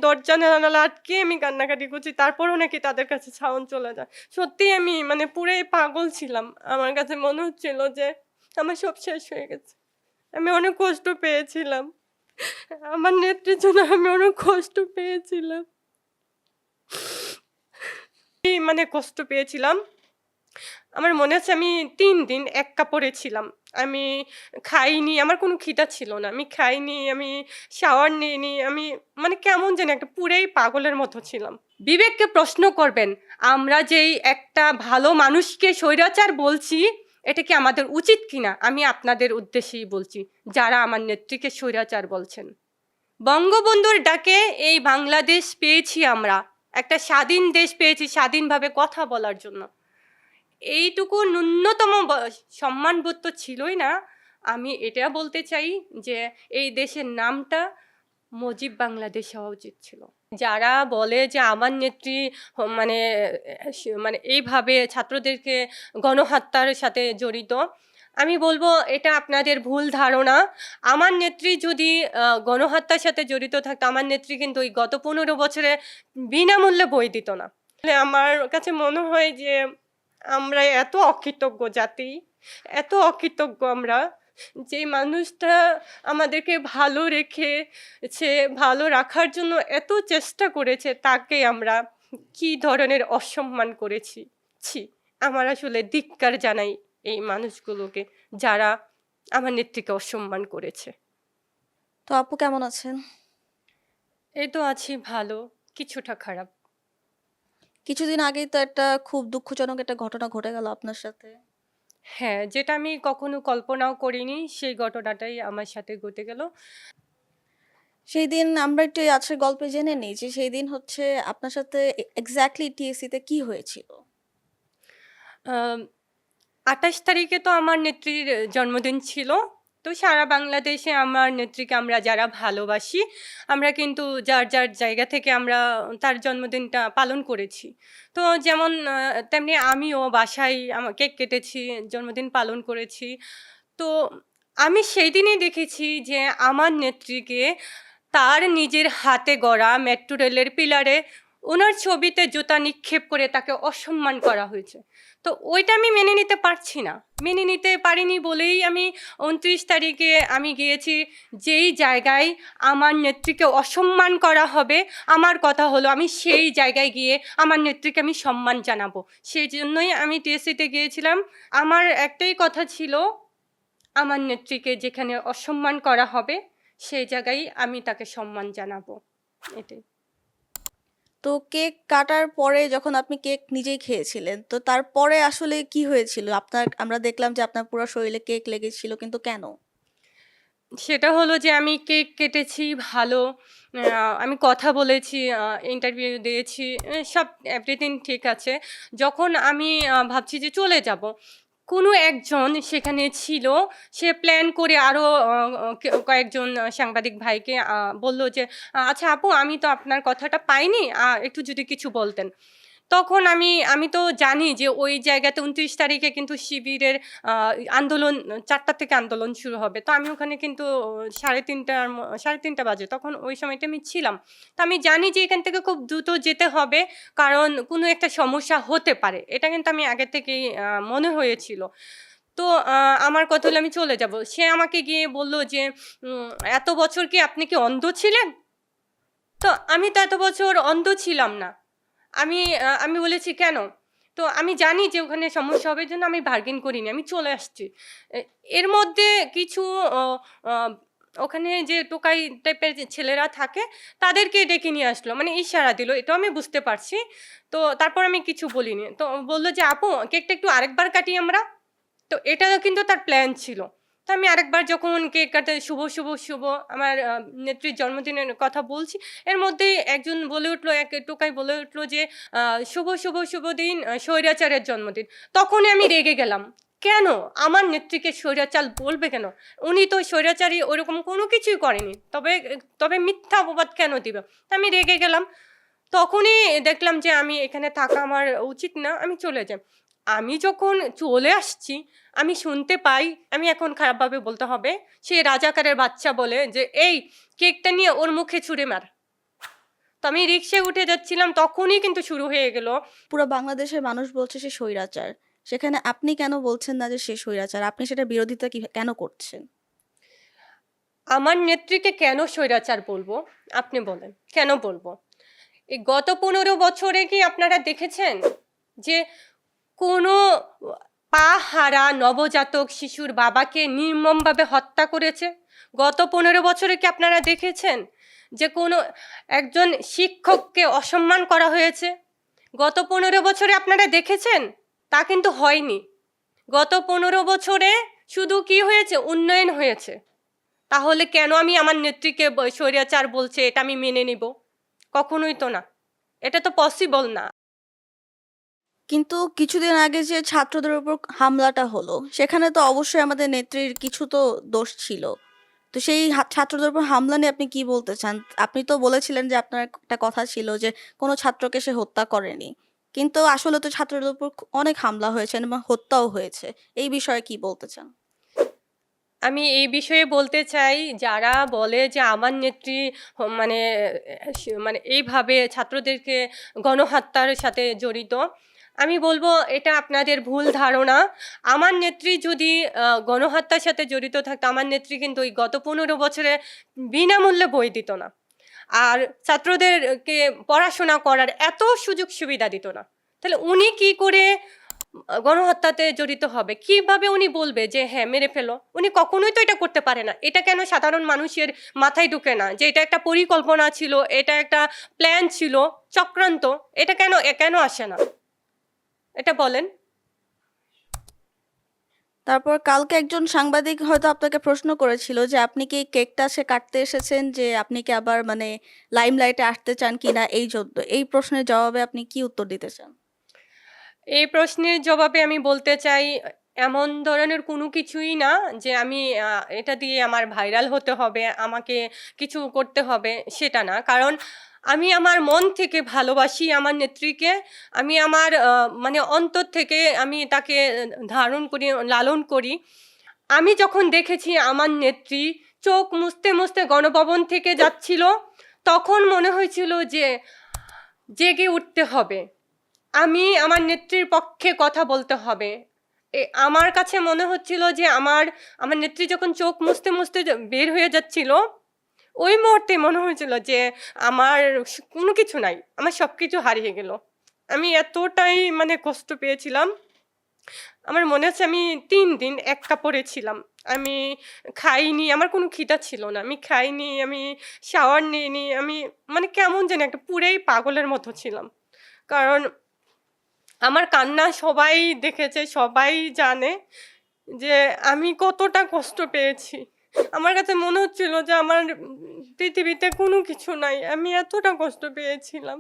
দরজা জানালা আটকে আমি কান্নাকাটি করছি। তারপরেও নাকি তাদের কাছে সাউন্ড চলে যায়। সত্যিই আমি মানে পুরাই পাগল ছিলাম। আমার কাছে মনে হচ্ছিল যে আমার সব শেষ হয়ে গেছে। আমি অনেক কষ্ট পেয়েছিলাম। আমার নেত্রীর জন্য আমি অনেক কষ্ট পেয়েছিলাম। মানে কষ্ট পেয়েছিলাম। আমার মনে আছে আমি ৩ দিন এক কাপড়ে ছিলাম। আমি খাইনি, আমার কোনো খিদা ছিল না। আমি খাইনি, আমি শাওয়ার নিইনি। আমি মানে কেমন জানি একটা পুরাই পাগলের মতো ছিলাম। বিবেককে প্রশ্ন করবেন, আমরা যেই একটা ভালো মানুষকে স্বৈরাচার বলছি, এটা কি আমাদের উচিত কিনা? আমি আপনাদের উদ্দেশ্যেই বলছি, যারা আমার নেত্রীকে স্বৈরাচার বলছেন। বঙ্গবন্ধুর ডাকে এই বাংলাদেশ পেয়েছি আমরা। একটা স্বাধীন দেশ পেয়েছি স্বাধীনভাবে কথা বলার জন্য। এইটুকু ন্যূনতম সম্মানবোধ তো ছিলই না। আমি এটা বলতে চাই যে এই দেশের নামটা মুজিব বাংলাদেশ হওয়া উচিত ছিল। যারা বলে যে আমার নেত্রী মানে মানে এইভাবে ছাত্রদেরকে গণহত্যার সাথে জড়িত, আমি বলবো এটা আপনাদের ভুল ধারণা। আমার নেত্রী যদি গণহত্যার সাথে জড়িত থাকতো, আমার নেত্রী কিন্তু ওই গত ১৫ বছরে বিনামূল্যে বই দিত না। আমার কাছে মনে হয় যে আমরা এত অকৃতজ্ঞ জাতি, এত অকৃতজ্ঞ আমরা, যে মানুষটা আমাদেরকে ভালো রেখেছে, ভালো রাখার জন্য এত চেষ্টা করেছে, তাকে আমরা কি ধরনের অসম্মান করেছি। ছি, আমার আসলে ধিক্কার জানাই এই মানুষগুলোকে যারা আমার নেত্রীকে অসম্মান করেছে। তো আপু কেমন আছেন? এই তো আছি ভালো, কিছুটা খারাপ। কিছুদিন আগেই তো একটা খুব দুঃখজনক একটা ঘটনা ঘটে গেল আপনার সাথে। হ্যাঁ, যেটা আমি কখনো কল্পনাও করিনি সেই ঘটনাটাই আমার সাথে ঘটে গেল। সেই দিন আমরা একটু এই আজকের গল্পে জেনে নিই যে সেই দিন হচ্ছে আপনার সাথে এক্স্যাক্টলি টিএসসি তে কি হয়েছিল? আম ২৮ তারিখে তো আমার নেত্রীর জন্মদিন ছিল। তো সারা বাংলাদেশে আমার নেত্রীকে আমরা যারা ভালোবাসি, আমরা কিন্তু যার, যার জায়গা থেকে আমরা তার জন্মদিনটা পালন করেছি। তো যেমন তেমনি আমিও বাসায় কেক কেটেছি, জন্মদিন পালন করেছি। তো আমি সেইদিনই দেখেছি যে আমার নেত্রীকে তার নিজের হাতে গড়া মেট্রো রেলের পিলারে ওনার ছবিতে জুতা নিক্ষেপ করে তাকে অসম্মান করা হয়েছে। তো ওইটা আমি মেনে নিতে পারছি না। মেনে নিতে পারিনি বলেই আমি ২৯ তারিখে আমি গিয়েছি, যেই জায়গায় আমার নেত্রীকে অসম্মান করা হবে, আমার কথা হলো আমি সেই জায়গায় গিয়ে আমার নেত্রীকে আমি সম্মান জানাবো। সেই জন্যই আমি টিএসসিতে গিয়েছিলাম। আমার একটাই কথা ছিল, আমার নেত্রীকে যেখানে অসম্মান করা হবে সেই জায়গায় আমি তাকে সম্মান জানাবো, এটাই। তো কেক কাটার পরে যখন আপনি কেক নিজেই খেয়েছিলেন, তো তারপরে আসলে কি হয়েছিল? আমরা দেখলাম যে আপনার পুরো শরীরে কেক লেগেছিল, কিন্তু কেন? সেটা হলো যে আমি কেক কেটেছি ভালো, আমি কথা বলেছি, ইন্টারভিউ দিয়েছি, সব এভরিথিং ঠিক আছে। যখন আমি ভাবছি যে চলে যাব, কোনো একজন সেখানে ছিল, সে প্ল্যান করে আরও কয়েকজন সাংবাদিক ভাইকে বলল যে, আচ্ছা আপু, আমি তো আপনার কথাটা পাইনি, একটু যদি কিছু বলতেন। তখন আমি তো জানি যে ওই জায়গাতে ২৯ তারিখে কিন্তু শিবিরের আন্দোলন ৪টা থেকে আন্দোলন শুরু হবে। তো আমি ওখানে কিন্তু ৩:৩০ বাজে, তখন ওই সময়টা আমি ছিলাম। তো আমি জানি যে এখান থেকে খুব দ্রুত যেতে হবে, কারণ কোনো একটা সমস্যা হতে পারে। এটা কিন্তু আমি আগে থেকেই মনে হয়েছিল। তো আমার কথা হলো আমি চলে যাব। সে আমাকে গিয়ে বলল যে, উম "এত বছর কি আপনি কি অন্ধ ছিলেন?" তো আমি তো এত বছর অন্ধ ছিলাম না। আমি বলেছি, "কেন?" তো আমি জানি যে ওখানে সমস্যা হবে, এজন্য আমি বার্গেন করিনি। আমি চলে আসছি। এ এর মধ্যে কিছু অ আ ওখানে যে টোকাই টাইপের যে ছেলেরা থাকে, তাদেরকে ডেকে নিয়ে আসলো। মানে ইশারা দিল। এটাও আমি বুঝতে পারছি। তো তারপর আমি কিছু বলিনি। তো বলল যে, "আপু, কেকটা একটু আরেকবার কাটি আমরা।" তো এটাও কিন্তু তার প্ল্যান ছিল। তো আমি আরেকবার যখন কেক কাটতে শুভ, শুভ, শুভ আমার নেত্রীর জন্মদিনের কথা বলছি, এর মধ্যেই একজন বলে উঠলো, এক টোকাই বলে উঠলো যে, আ "শুভ, শুভ, শুভ দিন স্বৈরাচারের জন্মদিন।" তখনই আমি রেগে গেলাম। কেন? আমার নেত্রীকে স্বৈরাচার বলবে কেন? উনি তো স্বৈরাচারী ওরকম কোনো কিছুই করেনি। তবে মিথ্যা অপবাদ কেন দিবে? তো আমি রেগে গেলাম। তখনই দেখলাম যে আমি এখানে থাকা আমার উচিত না, আমি চলে যাই। আমি যখন চলে আসছি, আমি শুনতে পাই, আমি এখন খারাপভাবে বলতে হবে, সে রাজাকারের বাচ্চা বলে যে, "এই কেকটা নিয়ে ওর মুখে ছুঁড়ে মার।" তো তো আমি রিক্সায় উঠে যাচ্ছিলাম, তখনই কিন্তু শুরু হয়ে গেল। পুরো বাংলাদেশের মানুষ বলছে সে স্বৈরাচার। সেখানে আপনি কেন বলছেন না যে সে স্বৈরাচার? আপনি সেটার বিরোধিতা কেন করছেন? আমার নেত্রীকে কেন স্বৈরাচার বলবো? আপনি বলেন, কেন বলবো? এই গত ১৫ বছরে কি আপনারা দেখেছেন যে কোনো পা-হারা নবজাতক শিশুর বাবাকে নির্মমভাবে হত্যা করেছে? গত ১৫ বছরে কি আপনারা দেখেছেন যে কোনো একজন শিক্ষককে অসম্মান করা হয়েছে? গত ১৫ বছরে আপনারা দেখেছেন? তা কিন্তু হয়নি। গত ১৫ বছরে শুধু কি হয়েছে? উন্নয়ন হয়েছে। তাহলে কেন আমি আমার নেত্রীকে স্বৈরাচার বলছে এটা আমি মেনে নিব? কখনোই তো না। এটা তো পসিবল না। কিন্তু কিছুদিন আগে যে ছাত্রদের উপর হামলাটা হলো, সেখানে তো অবশ্যই আমাদের নেত্রীর কিছু তো দোষ ছিল। তো সেই ছাত্রদের উপর হামলা নিয়ে আপনি কি বলতে চান? আপনি তো বলেছিলেন যে আপনার একটা কথা ছিল যে কোনো ছাত্রকে সে হত্যা করেনি। কিন্তু আসলে তো ছাত্রদের উপর অনেক হামলা হয়েছে এবং হত্যাও হয়েছে। এই বিষয়ে কি বলতে চান? আমি এই বিষয়ে বলতে চাই, যারা বলে যে আমার নেত্রী মানে মানে এইভাবে ছাত্রদেরকে গণহত্যার সাথে জড়িত, আমি বলবো এটা আপনাদের ভুল ধারণা। আমার নেত্রী যদি গণহত্যার সাথে জড়িত থাকতো, আমার নেত্রী কিন্তু ওই গত ১৫ বছরে বিনামূল্যে বই দিত না, আর ছাত্রদেরকে পড়াশোনা করার এত সুযোগ সুবিধা দিত না। তাহলে উনি কি করে গণহত্যাতে জড়িত হবে? কিভাবে উনি বলবে যে হ্যাঁ মেরে ফেলো? উনি কখনোই তো এটা করতে পারে না। এটা কেন সাধারণ মানুষের মাথায় ঢুকে না যে এটা একটা পরিকল্পনা ছিল, এটা একটা প্ল্যান ছিল, চক্রান্ত? এটা কেন আসে না? এটা বলেন। তারপর কালকে একজন সাংবাদিক হয়তো আপনাকে প্রশ্ন করেছিল যে আপনি কি কেকটা সে কাটতে এসেছেন, যে আপনি কি আবার মানে লাইমলাইটে আসতে চান কিনা, এই জন্য। এই প্রশ্নের জবাবে আপনি কি উত্তর দিতে চান? এই প্রশ্নের জবাবে আমি বলতে চাই, এমন ধরনের কোনো কিছুই না যে আমি এটা দিয়ে আমার ভাইরাল হতে হবে, আমাকে কিছু করতে হবে, সেটা না। কারণ আমি আমার মন থেকে ভালোবাসি আমার নেত্রীকে। আমি আমার মানে অন্তর থেকে আমি তাকে ধারণ করি, লালন করি। আমি যখন দেখেছি আমার নেত্রী চোখ মুছতে মুছতে গণভবন থেকে যাচ্ছিল, তখন মনে হয়েছিল যে জেগে উঠতে হবে, আমি আমার নেত্রীর পক্ষে কথা বলতে হবে। আমার কাছে মনে হচ্ছিল যে আমার নেত্রী যখন চোখ মুছতে মুছতে বের হয়ে যাচ্ছিল, ওই মুহূর্তে মনে হয়েছিল যে আমার কোনো কিছু নাই, আমার সব কিছু হারিয়ে গেল। আমি এতটাই মানে কষ্ট পেয়েছিলাম। আমার মনে আছে আমি ৩ দিন এক কাপড়ে ছিলাম। আমি খাইনি, আমার কোনো খিদা ছিল না। আমি খাইনি, আমি শাওয়ার নিইনি। আমি মানে কেমন জানি একটা পুরাই পাগলের মতো ছিলাম। কারণ আমার কান্না সবাই দেখেছে, সবাই জানে যে আমি কতটা কষ্ট পেয়েছি। আমার কাছে মনে হচ্ছিল যে আমার পৃথিবীতে কোনো কিছু নাই। আমি এতটা কষ্ট পেয়েছিলাম।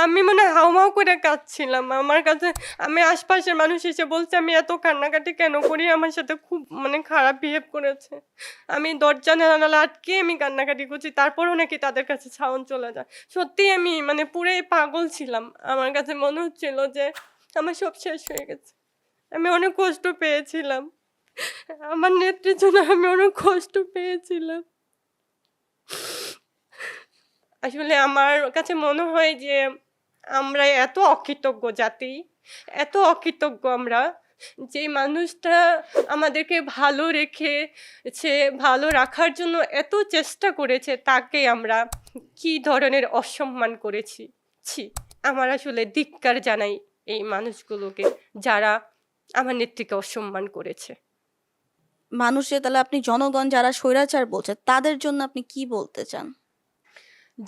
আমি মানে হাউমাউ করে কাঁদছিলাম। আমার কাছে আমি আশপাশের মানুষ এসে বলছে আমি এত কান্নাকাটি কেন করি? আমার সাথে খুব মানে খারাপ বিহেভ করেছে। আমি দরজা জানালা আটকে আমি কান্নাকাটি করছি। তারপরেও নাকি তাদের কাছে সাউন্ড চলে যায়। সত্যিই আমি মানে পুরাই পাগল ছিলাম। আমার কাছে মনে হচ্ছিল যে আমার সব শেষ হয়ে গেছে। আমি অনেক কষ্ট পেয়েছিলাম। আমার নেত্রীর জন্য আমি অনেক কষ্ট পেয়েছিলাম। আসলে আমার কাছে মনে হয় যে আমরা এত অকৃতজ্ঞ জাতি, এত অকৃতজ্ঞ আমরা, যে মানুষটা আমাদেরকে ভালো রেখেছে, ভালো রাখার জন্য এত চেষ্টা করেছে, তাকে আমরা কি ধরনের অসম্মান করেছি। ছি! আমার আসলে ধিক্কার জানাই এই মানুষগুলোকে, যারা আমার নেত্রীকে অসম্মান করেছে। মানুষ যে, তাহলে আপনি জনগণ যারা স্বৈরাচার বলছে তাদের জন্য আপনি কি বলতে চান?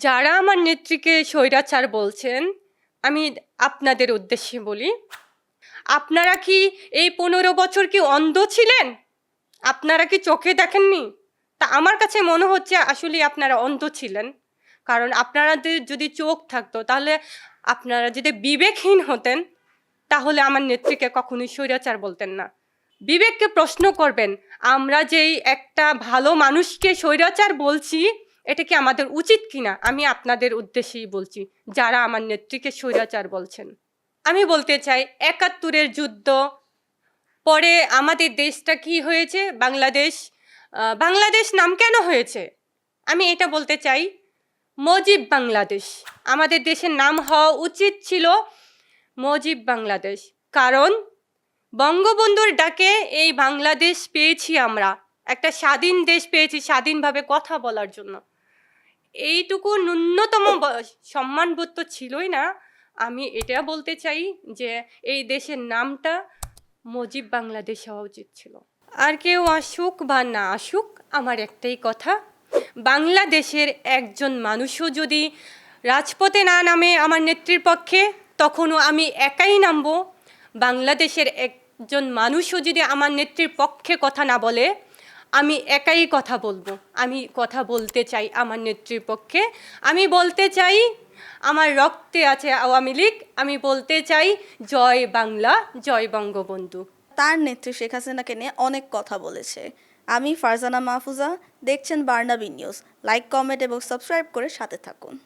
যারা আমার নেত্রীকে স্বৈরাচার বলছেন, আমি আপনাদের উদ্দেশ্যে বলি, আপনারা কি এই ১৫ বছর কি অন্ধ ছিলেন? আপনারা কি চোখে দেখেননি? তা আমার কাছে মনে হচ্ছে আসলেই আপনারা অন্ধ ছিলেন। কারণ আপনাদের যদি চোখ থাকতো, তাহলে আপনারা যদি বিবেকহীন হতেন, তাহলে আমার নেত্রীকে কখনোই স্বৈরাচার বলতেন না। বিবেককে প্রশ্ন করবেন, আমরা যেই একটা ভালো মানুষকে স্বৈরাচার বলছি, এটা কি আমাদের উচিত কিনা? আমি আপনাদের উদ্দেশ্যেই বলছি, যারা আমার নেত্রীকে স্বৈরাচার বলছেন। আমি বলতে চাই, ৭১-এর যুদ্ধ পরে আমাদের দেশটা কি হয়েছে? বাংলাদেশ। বাংলাদেশ নাম কেন হয়েছে? আমি এটা বলতে চাই, মুজিব বাংলাদেশ। আমাদের দেশের নাম হওয়া উচিত ছিল মুজিব বাংলাদেশ। কারণ বঙ্গবন্ধুর ডাকে এই বাংলাদেশ পেয়েছি আমরা। একটা স্বাধীন দেশ পেয়েছি স্বাধীনভাবে কথা বলার জন্য। এইটুকু ন্যূনতম সম্মানবোধ তো ছিলই না। আমি এটা বলতে চাই যে এই দেশের নামটা মুজিব বাংলাদেশ হওয়া উচিত ছিল। আর কেউ আসুক বা না আসুক, আমার একটাই কথা, বাংলাদেশের একজন মানুষও যদি রাজপথে না নামে আমার নেত্রীর পক্ষে, তখনও আমি একাই নামবো। বাংলাদেশের একজন মানুষও যদি আমার নেত্রীর পক্ষে কথা না বলে, আমি একাই কথা বলবো। আমি কথা বলতে চাই আমার নেত্রীর পক্ষে। আমি বলতে চাই আমার রক্তে আছে আওয়ামী লীগ। আমি বলতে চাই জয় বাংলা, জয় বঙ্গবন্ধু। তার নেত্রী শেখ হাসিনাকে নিয়ে অনেক কথা বলেছে। আমি ফারজানা মাহফুজা, দেখছেন বার্নাবি নিউজ। লাইক, কমেন্ট এবং সাবস্ক্রাইব করে সাথে থাকুন।